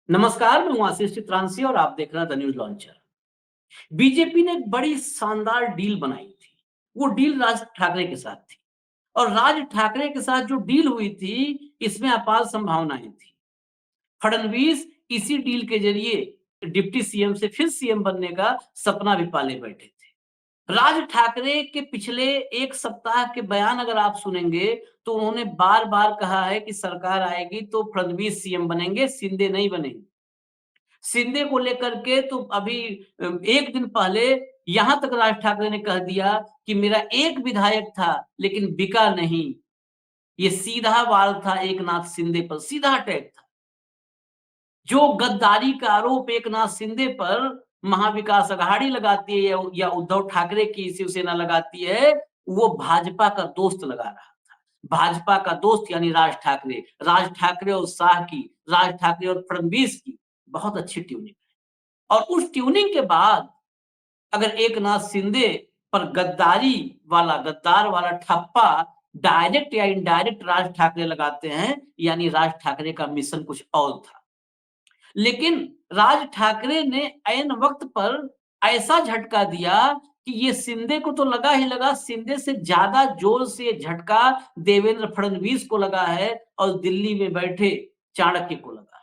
नमस्कार, मैं हूँ आशीष चित्रांशी और आप देख रहे हैं द न्यूज़ लॉन्चर। बीजेपी ने एक बड़ी शानदार डील बनाई थी। वो डील राज ठाकरे के साथ थी और राज ठाकरे के साथ जो डील हुई थी, इसमें अपार संभावनाएँ थी। फडणवीस इसी डील के ज़रिए डिप्टी सीएम से फिर सीएम बनने का सपना भी पाले बैठे थे। राज ठाकरे के पिछले 1 सप्ताह के बयान अगर आप सुनेंगे, तो उन्होंने बार-बार कहा है कि सरकार आएगी तो फडणवीस सीएम बनेंगे, शिंदे नहीं बनेंगे। शिंदे को लेकर के तो अभी 1 दिन पहले यहाँ तक राज ठाकरे ने कह दिया कि मेरा एक विधायक था, लेकिन बिका नहीं। ये सीधा वार था एकनाथ शिंदे पर, सीधा अटैक था। जो गद्दारी का आरोप एकनाथ शिंदे पर महाविकास अघाड़ी लगाती है या उद्धव ठाकरे की शिवसेना लगाती है, वो भाजपा का दोस्त लगा रहा था। भाजपा का दोस्त यानी राज ठाकरे और शाह की, राज ठाकरे और फडणवीस की बहुत अच्छी ट्यूनिंग है। और उस ट्यूनिंग के बाद अगर एकनाथ शिंदे पर गद्दार वाला ठप्पा डायरेक्ट या इनडायरेक्ट राज ठाकरे लगाते हैं, यानी राज ठाकरे का मिशन कुछ और था। लेकिन राज ठाकरे ने ऐन वक़्त पर ऐसा झटका दिया कि ये शिंदे को तो लगा ही लगा, शिंदे से ज़्यादा ज़ोर से ये झटका देवेंद्र फडणवीस को लगा है और दिल्ली में बैठे चाणक्य को लगा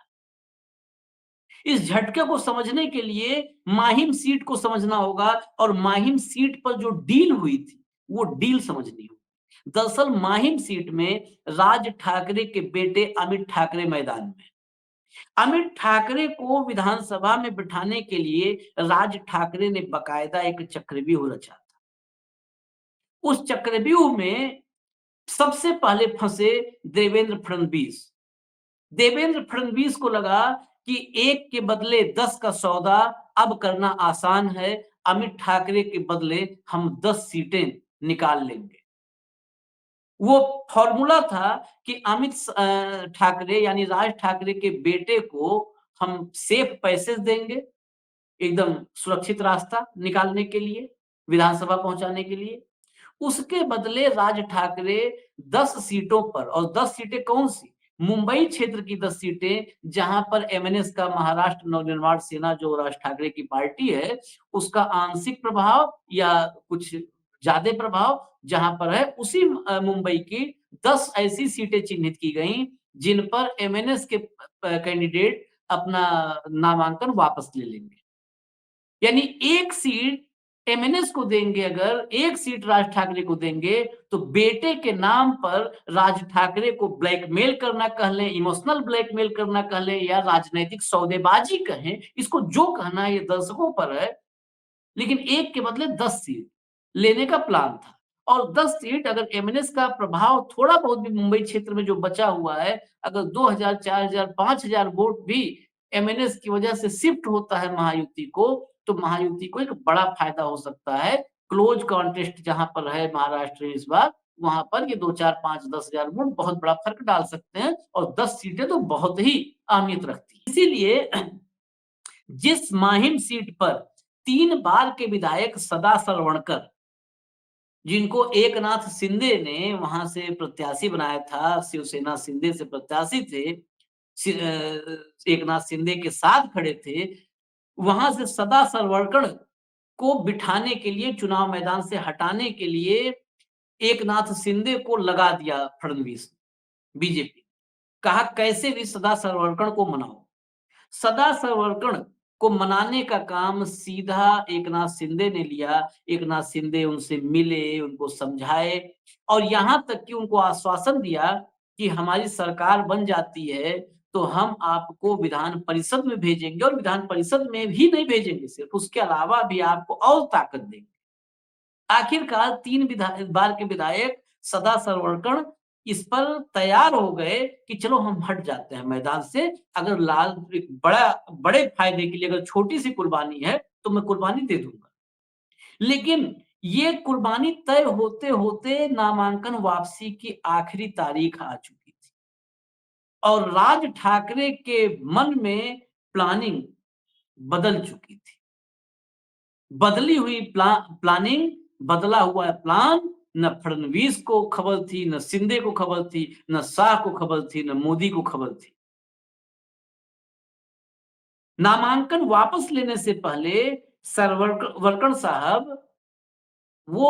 है। इस झटके को समझने के लिए माहिम सीट को समझना होगा और माहिम सीट पर जो डील हुई थी, वो डील समझनी होगी। दरअसल माहिम सीट में राज ठाकरे के बेटे अमित ठाकरे मैदान में। अमित ठाकरे को विधानसभा में बिठाने के लिए राज ठाकरे ने बाकायदा एक चक्रव्यूह रचा था। उस चक्रव्यूह में सबसे पहले फंसे देवेंद्र फडणवीस। देवेंद्र फडणवीस को लगा कि 1 के बदले 10 का सौदा अब करना आसान है, अमित ठाकरे के बदले हम 10 सीटें निकाल लेंगे। वो फ़ॉर्मूला था कि ठाकरे यानी राज ठाकरे के बेटे को हम सेफ पैसेज देंगे, एकदम सुरक्षित रास्ता निकालने के लिए, विधानसभा पहुँचाने के लिए। उसके बदले राज ठाकरे 10 सीटों पर, और 10 सीटें कौन-सी? मुंबई क्षेत्र की 10 सीटें, जहाँ पर एमएनएस का महाराष्ट्र नवनिर्माण सेना जो राज ठाकरे की पार्टी है, उसका आंशिक प्रभाव या कुछ ज़्यादा प्रभाव जहाँ पर है, उसी मुंबई की 10 ऐसी सीटें चिन्हित की गईं, जिन पर एमएनएस के कैंडिडेट अपना नामांकन वापस ले लेंगे। यानी 1 सीट एमएनएस को देंगे, अगर 1 सीट राज ठाकरे को देंगे, तो बेटे के नाम पर राज ठाकरे को ब्लैकमेल करना कह लें, इमोशनल ब्लैकमेल करना कह लें या राजनैतिक सौदेबाजी कहें, इसको जो कहना है ये दर्शकों पर है। लेकिन 1 के बदले 10 सीट लेने का प्लान था और 10 सीट अगर एमएनएस का प्रभाव थोड़ा बहुत भी मुंबई क्षेत्र में जो बचा हुआ है, अगर 2000, 4000, 5000 वोट भी एमएनएस की वजह से शिफ्ट होता है महायुति को, तो महायुति को एक बड़ा फायदा हो सकता है। क्लोज कॉन्टेस्ट जहाँ पर है महाराष्ट्र में इस बार, वहाँ पर ये 2, 4, 5, 10,000 वोट बहुत बड़ा फ़र्क डाल सकते हैं और 10 सीटें तो बहुत ही अहमियत रखती हैं। इसीलिए जिस माहिम सीट पर 3 बार के विधायक सदा सरवणकर, जिनको एकनाथ शिंदे ने वहां से प्रत्याशी बनाया था, शिवसेना शिंदे से प्रत्याशी थे, एकनाथ शिंदे के साथ खड़े थे, वहां से सदा सरवणकर को बिठाने के लिए, चुनाव मैदान से हटाने के लिए एकनाथ शिंदे को लगा दिया फडणवीस, बीजेपी। कहा कैसे भी सदा सरवणकर को मनाओ। सदा संवर्कण को मनाने का काम सीधा एकनाथ शिंदे ने लिया। एकनाथ शिंदे उनसे मिले, उनको समझाए और यहाँ तक कि उनको आश्वासन दिया कि हमारी सरकार बन जाती है, तो हम आपको विधान परिषद में भेजेंगे और विधान परिषद में भी नहीं भेजेंगे सिर्फ, उसके अलावा भी आपको और ताकत देंगे। आखिरकार 3 बार के विधायक सदा सरवणकण इस पर तैयार हो गए कि चलो हम हट जाते हैं मैदान से। अगर एक बड़े फ़ायदे के लिए अगर छोटी-सी कुर्बानी है, तो मैं कुर्बानी दे दूँगा। लेकिन ये कुर्बानी तय होते-होते नामांकन वापसी की आखिरी तारीख आ चुकी थी और राज ठाकरे के मन में प्लानिंग बदल चुकी थी। बदली हुई प्लानिंग, बदला हुआ प्लान, न फडणवीस को खबर थी, न शिंदे को खबर थी, न शाह को खबर थी, न मोदी को खबर थी। नामांकन वापस लेने से पहले सरवरकड़ साहब वो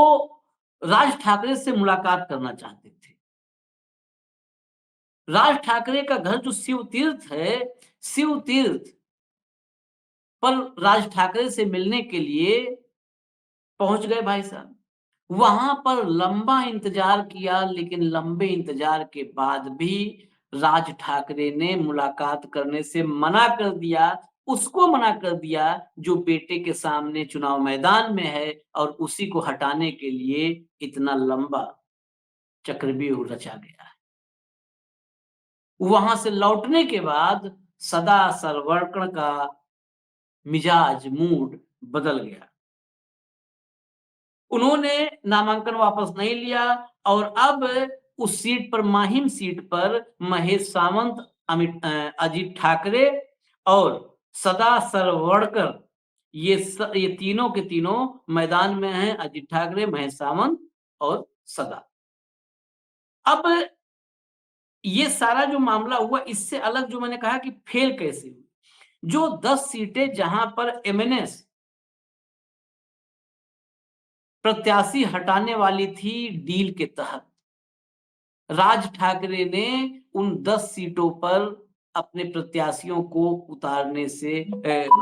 राज ठाकरे से मुलाकात करना चाहते थे। राज ठाकरे का घर जो शिव तीर्थ है, शिव तीर्थ पर राज ठाकरे से मिलने के लिए पहुंच गए भाई साहब। वहां पर लंबा इंतजार किया, लेकिन लंबे इंतजार के बाद भी राज ठाकरे ने मुलाकात करने से मना कर दिया। उसको मना कर दिया जो बेटे के सामने चुनाव मैदान में है और उसी को हटाने के लिए इतना लंबा चक्रव्यूह रचा गया है। वहां से लौटने के बाद सदा सरवरकड़ का मिजाज, मूड बदल गया। उन्होंने नामांकन वापस नहीं लिया और अब उस सीट पर, माहिम सीट पर महेश सावंत, अजीत ठाकरे और सदा सरवड़कर, ये तीनों के तीनों मैदान में हैं। अजीत ठाकरे, महेश सावंत और सदा। अब ये सारा जो मामला हुआ, इससे अलग जो मैंने कहा कि फेल कैसे हुई, जो 10 सीटें जहां पर एमएनएस प्रत्याशी हटाने वाली थी डील के तहत, राज ठाकरे ने उन 10 सीटों पर अपने प्रत्याशियों को उतारने से,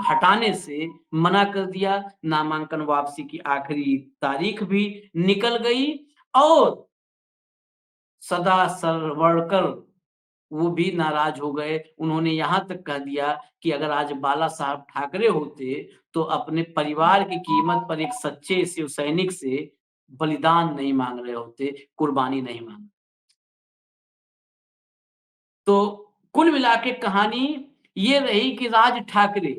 हटाने से मना कर दिया। नामांकन वापसी की आखिरी तारीख भी निकल गई और सदा सरवड़कर वो भी नाराज हो गए। उन्होंने यहां तक कह दिया कि अगर आज बाला साहब ठाकरे होते तो अपने परिवार की कीमत पर एक सच्चे शिव सैनिक से बलिदान नहीं मांग रहे होते, कुर्बानी नहीं मांग। तो कुल मिला के कहानी ये रही कि राज ठाकरे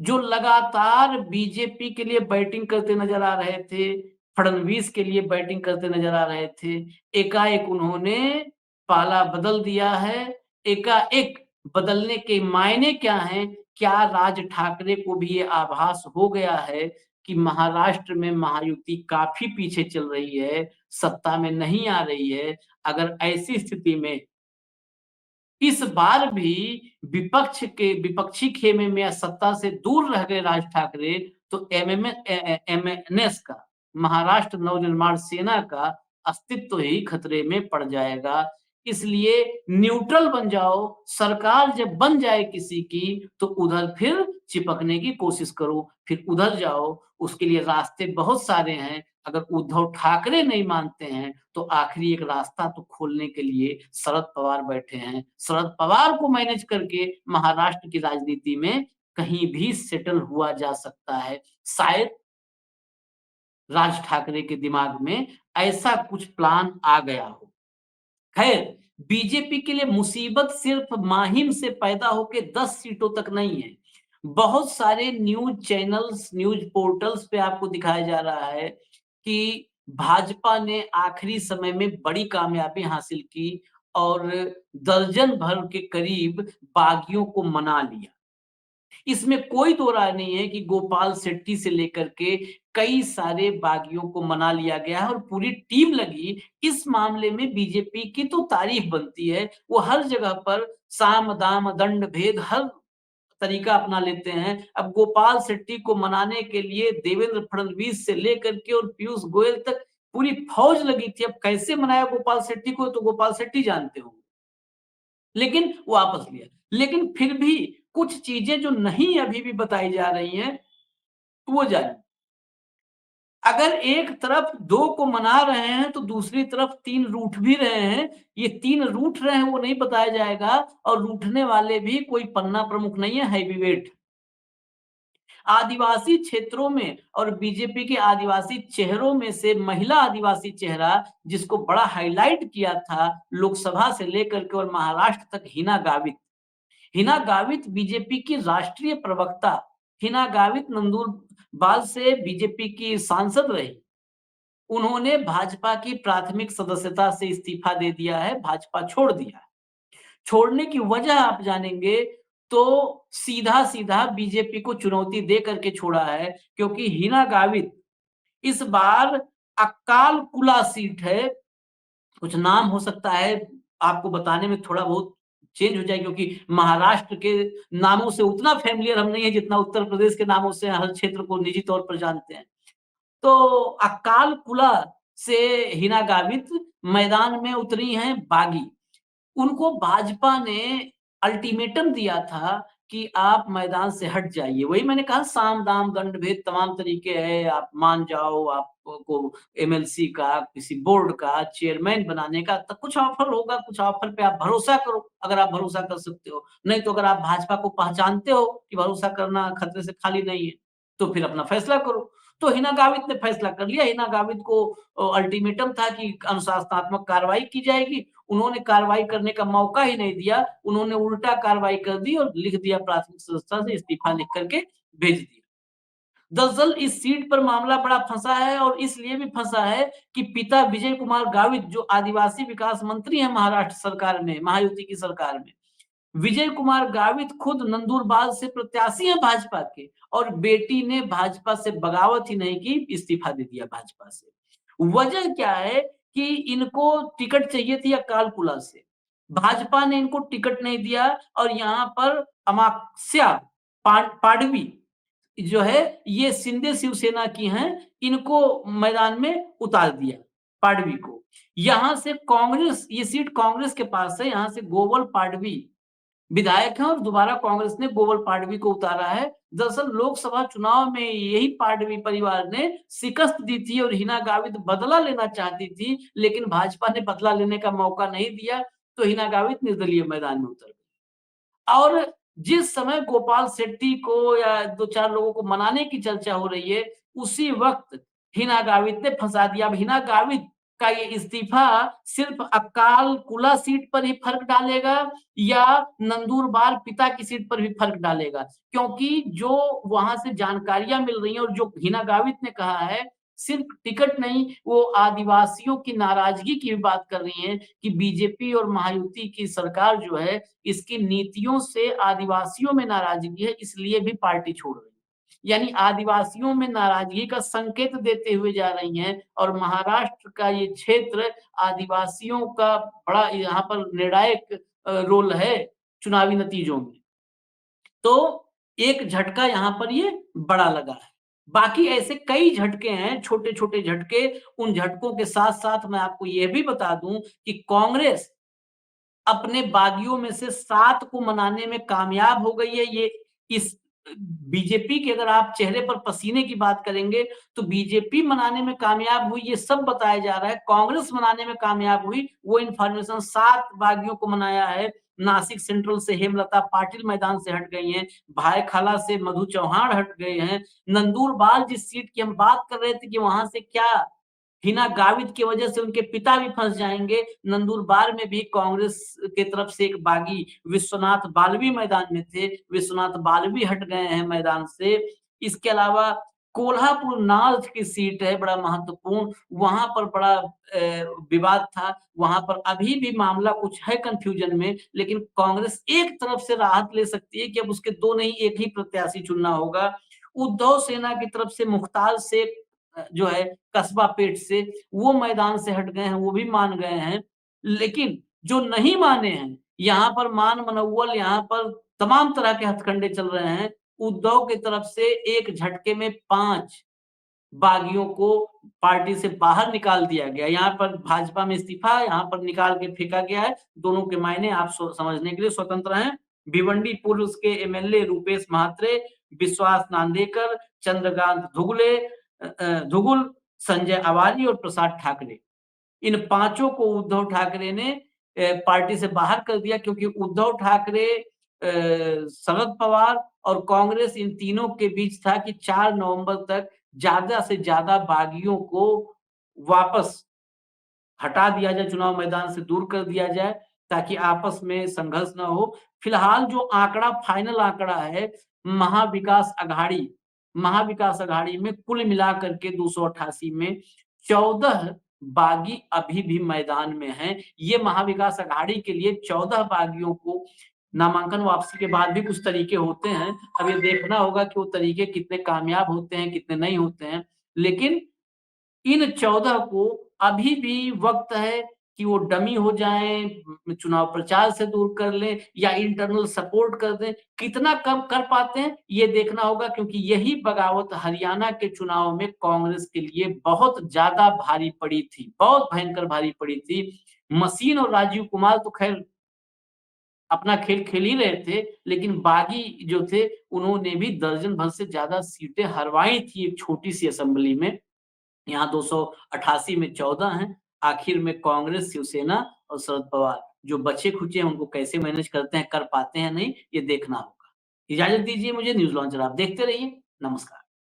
जो लगातार बीजेपी के लिए बैटिंग करते नजर आ रहे थे, फडणवीस के लिए बैटिंग करते नजर आ रहे थे, एकाएक उन्होंने पाला बदल दिया है। एकाएक बदलने के मायने क्या हैं? क्या राज ठाकरे को भी ये आभास हो गया है कि महाराष्ट्र में महायुति काफी पीछे चल रही है, सत्ता में नहीं आ रही है? अगर ऐसी स्थिति में इस बार भी विपक्षी खेमे में या सत्ता से दूर रह गए राज ठाकरे, तो एमएनएस का, महाराष्ट्र नवनिर्माण सेना का अस्तित्व ही खतरे में पड़ जाएगा। इसलिए न्यूट्रल बन जाओ, सरकार जब बन जाए किसी की तो उधर फिर चिपकने की कोशिश करो, फिर उधर जाओ। उसके लिए रास्ते बहुत सारे हैं। अगर उद्धव ठाकरे नहीं मानते हैं तो आखिरी एक रास्ता तो खोलने के लिए शरद पवार बैठे हैं। शरद पवार को मैनेज करके महाराष्ट्र की राजनीति में कहीं भी सेटल हुआ जा सकता है। शायद राज ठाकरे के दिमाग में ऐसा कुछ प्लान आ गया हो। खैर, बीजेपी के लिए मुसीबत सिर्फ माहिम से पैदा होके 10 सीटों तक नहीं है। बहुत सारे न्यूज़ चैनल्स, न्यूज़ पोर्टल्स पे आपको दिखाया जा रहा है कि भाजपा ने आखिरी समय में बड़ी कामयाबी हासिल की और दर्जन भर के करीब बागियों को मना लिया। इसमें कोई दो राय नहीं है कि गोपाल शेट्टी से लेकर के कई सारे बागियों को मना लिया गया है और पूरी टीम लगी। इस मामले में बीजेपी की तो तारीफ बनती है। वो हर जगह पर साम दाम दंड भेद हर तरीका अपना लेते हैं। अब गोपाल शेट्टी को मनाने के लिए देवेंद्र फडणवीस से लेकर के और पीयूष गोयल तक पूरी फौज लगी थी। अब कैसे मनाया गोपाल शेट्टी को तो गोपाल शेट्टी जानते हो, लेकिन वापस लिया। लेकिन फिर भी कुछ चीजें जो नहीं अभी भी बताई जा रही हैं वो जानिए। अगर एक तरफ 2 को मना रहे हैं तो दूसरी तरफ 3 रूठ भी रहे हैं। ये 3 रूठ रहे हैं वो नहीं बताया जाएगा और रूठने वाले भी कोई पन्ना प्रमुख नहीं है, हैवीवेट। आदिवासी क्षेत्रों में और बीजेपी के आदिवासी चेहरों में से महिला आदिवासी चेहरा जिसको बड़ा हाइलाइट किया था लोकसभा से लेकर के और महाराष्ट्र तक, हिना गावित। हिना गावित बीजेपी की राष्ट्रीय प्रवक्ता। हिना गावित नंदुरबार से बीजेपी की सांसद रही। उन्होंने भाजपा की प्राथमिक सदस्यता से इस्तीफा दे दिया है, भाजपा छोड़ दिया है। छोड़ने की वजह आप जानेंगे तो सीधा-सीधा बीजेपी को चुनौती दे करके छोड़ा है, क्योंकि हिना गावित इस बार अक्काल कुला सीट है, कुछ नाम हो सकता है, आपको बताने में थोड़ा बहुत चेंज हो जाएगी, क्योंकि महाराष्ट्र के नामों से उतना फ़ैमिलियर हम नहीं है जितना उत्तर प्रदेश के नामों से हर क्षेत्र को निजी तौर पर जानते हैं। तो अकाल कुला से हिना गावित मैदान में उतरी हैं बागी। उनको भाजपा ने अल्टीमेटम दिया था कि आप मैदान से हट जाइए। वही मैंने कहा, साम-दाम, दंड-भेद तमाम तरीके हैं, आप मान जाओ, आपको एमएलसी का, किसी बोर्ड का चेयरमैन बनाने का तो कुछ ऑफर होगा, कुछ ऑफर पे आप भरोसा करो, अगर आप भरोसा कर सकते हो। नहीं तो अगर आप भाजपा को पहचानते हो कि भरोसा करना खतरे से खाली नहीं है, तो फिर अपना फैसला करो। तो हिना गावित ने फैसला कर लिया। हिना गावित को अल्टीमेटम था कि अनुशासनात्मक कार्रवाई की जाएगी। उन्होंने कार्रवाई करने का मौका ही नहीं दिया। उन्होंने उल्टा कार्रवाई कर दी और लिख दिया, प्राथमिक सदस्यता से इस्तीफा लिख करके भेज दिया। दरअसल इस सीट पर मामला बड़ा फंसा है, और इसलिए भी फंसा है कि पिता विजय कुमार गावित जो आदिवासी विकास मंत्री हैं महाराष्ट्र सरकार में, महायुति की सरकार में, विजय कुमार गावित खुद नंदुरबार से प्रत्याशी हैं भाजपा के, और बेटी ने भाजपा से बगावत ही नहीं की, इस्तीफा दे दिया भाजपा से। वजह क्या है कि इनको टिकट चाहिए थी अकालकुला से। भाजपा ने इनको टिकट नहीं दिया, और यहाँ पर अमाक्ष्या पाडवी जो है, ये शिंदे शिवसेना की हैं, इनको मैदान में उतार दिया, पाडवी को। यहाँ से कांग्रेस, ये सीट कांग्रेस के पास है, यहाँ से गोवल पाडवी विधायक हैं, और दोबारा कांग्रेस ने गोवल पाडवी को उतारा है। दरअसल लोकसभा चुनाव में यही पाडवी परिवार ने शिकस्त दी थी और हिना गावित बदला लेना चाहती थी, लेकिन भाजपा ने बदला लेने का मौका नहीं दिया, तो हिना गावित निर्दलीय मैदान में उतर गई। और जिस समय गोपाल शेट्टी को या 2-4 लोगों को मनाने की चर्चा हो रही है, उसी वक़्त हिना गावित ने फँसा दिया। अब हिना गावित का ये इस्तीफा सिर्फ़ अकाल कुला सीट पर ही फ़र्क डालेगा, या नंदुरबार पिता की सीट पर भी फ़र्क डालेगा? क्योंकि जो वहाँ से जानकारियाँ मिल रही हैं, और जो हिना गावित ने कहा है, सिर्फ़ टिकट नहीं, वो आदिवासियों की नाराज़गी की भी बात कर रही हैं कि बीजेपी और महायुति की सरकार जो है, इसकी नीतियों से आदिवासियों में नाराज़गी है, इसलिए भी पार्टी छोड़ रही है। यानी आदिवासियों में नाराज़गी का संकेत देते हुए जा रही हैं, और महाराष्ट्र का ये क्षेत्र आदिवासियों का बड़ा यहाँ पर निर्णायक रोल है चुनावी नतीजों में। तो एक झटका यहाँ पर ये बड़ा लगा है। बाकी ऐसे कई झटके हैं, छोटे-छोटे झटके। उन झटकों के साथ-साथ मैं आपको ये भी बता दूँ कि कांग्रेस अपने बागियों में से 7 को मनाने में कामयाब हो गई है। ये इस बीजेपी के, अगर आप चेहरे पर पसीने की बात करेंगे, तो बीजेपी मनाने में कामयाब हुई, ये सब बताया जा रहा है। कांग्रेस मनाने में कामयाब हुई, वो इन्फॉर्मेशन 7 बागियों को मनाया है। नासिक सेंट्रल से हेमलता पाटिल मैदान से हट गई हैं, भायखला से मधु चौहान हट गए हैं। नंदुरबार जिस सीट की हम बात कर रहे थे कि वहाँ से क्या हिना गावित की वजह से उनके पिता भी फँस जाएँगे, नंदुरबार में भी कांग्रेस की तरफ से एक बागी विश्वनाथ बालवी मैदान में थे, विश्वनाथ बालवी हट गए हैं मैदान से। इसके अलावा कोल्हापुर नॉर्थ की सीट है बड़ा महत्वपूर्ण, वहाँ पर बड़ा विवाद था, वहाँ पर अभी भी मामला कुछ है कन्फ्यूजन में, लेकिन कांग्रेस एक तरफ से राहत ले सकती है कि अब उसके 2 नहीं 1 ही प्रत्याशी चुनना होगा। उद्धव सेना की तरफ से मुख्तार शेख जो है कस्बा पेट से, वो मैदान से हट गए हैं, वो भी मान गए हैं। लेकिन जो नहीं माने हैं, यहाँ पर मान-मनौवल, यहाँ पर तमाम तरह के हथकंडे चल रहे हैं। उद्धव की तरफ से एक झटके में 5 बागियों को पार्टी से बाहर निकाल दिया गया। यहाँ पर भाजपा में इस्तीफा, यहाँ पर निकाल के फेंका गया है। दोनों के मायने आप समझने के लिए स्वतंत्र हैं। भिवंडी पूर्व के एमएलए रूपेश म्हात्रे, विश्वास नांदेकर, चंद्रकांत धुगुल, संजय अवारी और प्रसाद ठाकरे, इन पांचों को उद्धव ठाकरे ने पार्टी से बाहर कर दिया, क्योंकि उद्धव ठाकरे, शरद पवार और कांग्रेस, इन तीनों के बीच था कि 4 नवंबर तक ज्यादा से ज्यादा बागियों को वापस हटा दिया जाए, चुनाव मैदान से दूर कर दिया जाए, ताकि आपस में संघर्ष ना हो। फिलहाल जो आंकड़ा, फाइनल आंकड़ा है, महाविकास अघाड़ी में कुल मिलाकर के 288 में 14 बागी अभी भी मैदान में हैं। ये महाविकास अघाड़ी के लिए 14 बागियों को नामांकन वापसी के बाद भी कुछ तरीके होते हैं। अब ये देखना होगा कि वो तरीके कितने कामयाब होते हैं, कितने नहीं होते हैं। लेकिन इन 14 को अभी भी वक़्त है, कि वो डमी हो जाएँ, चुनाव प्रचार से दूर कर लें या इंटरनल सपोर्ट कर दें। कितना कम कर पाते हैं, ये देखना होगा क्योंकि यही बगावत हरियाणा के चुनाव में कांग्रेस के लिए बहुत ज़्यादा भारी पड़ी थी, बहुत भयंकर भारी पड़ी थी। मशीन और राजीव कुमार तो खैर अपना खेल खेल ही रहे थे, लेकिन बागी जो थे, उन्होंने भी दर्जन भर से ज़्यादा सीटें हरवाई थी एक छोटी-सी असेंबली में। यहाँ 288 में 14 हैं। आखिर में कांग्रेस, शिवसेना और शरद पवार जो बचे-खुचे हैं उनको कैसे मैनेज करते हैं, कर पाते हैं नहीं, ये देखना होगा। इजाज़त दीजिए मुझे, न्यूज़ लॉन्चर आप देखते रहिए। नमस्कार।